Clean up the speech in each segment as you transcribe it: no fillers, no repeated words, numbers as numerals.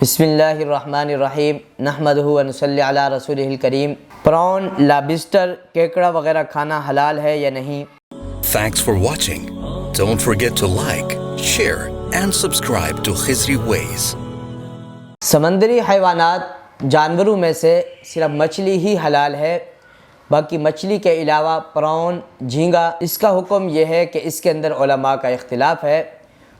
بسم اللہ الرحمن الرحیم نحمدہ و نصلی علی رسولہ الکریم۔ پرون، لابسٹر، کیکڑا وغیرہ کھانا حلال ہے یا نہیں؟ Thanks for watching. Don't forget to like, share and subscribe to Khizri Ways. سمندری حیوانات جانوروں میں سے صرف مچھلی ہی حلال ہے، باقی مچھلی کے علاوہ پرون، جھینگا، اس کا حکم یہ ہے کہ اس کے اندر علماء کا اختلاف ہے۔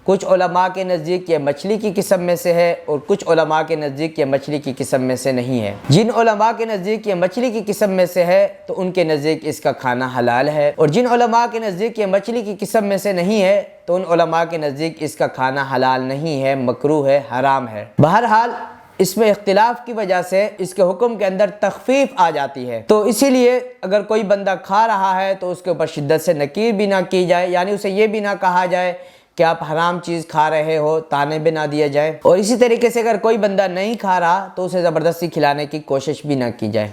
کچھ علماء کے نزدیک یہ مچھلی کی قسم میں سے ہے اور کچھ علماء کے نزدیک یہ مچھلی کی قسم میں سے نہیں ہے۔ جن علماء کے نزدیک یہ مچھلی کی قسم میں سے ہے تو ان کے نزدیک اس کا کھانا حلال ہے، اور جن علماء کے نزدیک یہ مچھلی کی قسم میں سے نہیں ہے تو ان علماء کے نزدیک اس کا کھانا حلال نہیں ہے، مکروہ ہے، حرام ہے۔ بہرحال اس میں اختلاف کی وجہ سے اس کے حکم کے اندر تخفیف آ جاتی ہے، تو اسی لیے اگر کوئی بندہ کھا رہا ہے تو اس کے اوپر شدت سے نکیر بھی نہ کی جائے، یعنی اسے یہ بھی نہ کہا جائے کہ آپ حرام چیز کھا رہے ہو، تانے بھی نہ دیا جائے، اور اسی طریقے سے اگر کوئی بندہ نہیں کھا رہا تو اسے زبردستی کھلانے کی کوشش بھی نہ کی جائے۔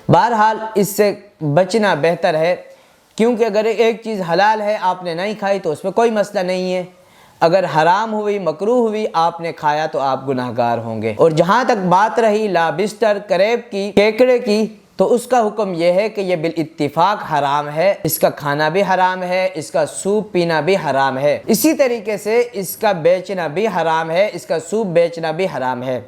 بہرحال اس سے بچنا بہتر ہے، کیونکہ اگر ایک چیز حلال ہے آپ نے نہیں کھائی تو اس میں کوئی مسئلہ نہیں ہے، اگر حرام ہوئی، مکروہ ہوئی، آپ نے کھایا تو آپ گناہگار ہوں گے۔ اور جہاں تک بات رہی لابسٹر، کریب کی، کیکڑے کی، تو اس کا حکم یہ ہے کہ یہ بالاتفاق حرام ہے، اس کا کھانا بھی حرام ہے، اس کا سوپ پینا بھی حرام ہے، اسی طریقے سے اس کا بیچنا بھی حرام ہے، اس کا سوپ بیچنا بھی حرام ہے۔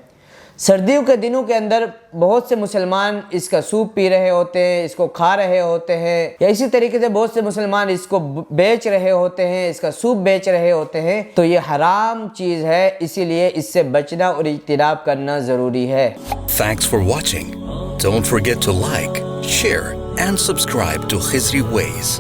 سردیوں کے دنوں کے اندر بہت سے مسلمان اس کا سوپ پی رہے ہوتے ہیں، اس کو کھا رہے ہوتے ہیں، یا اسی طریقے سے بہت سے مسلمان اس کو بیچ رہے ہوتے ہیں، اس کا سوپ بیچ رہے ہوتے ہیں، تو یہ حرام چیز ہے، اسی لیے اس سے بچنا اور اجتناب کرنا ضروری ہے۔ Thanks for watching. Don't forget to like, share and subscribe to Khizri Ways.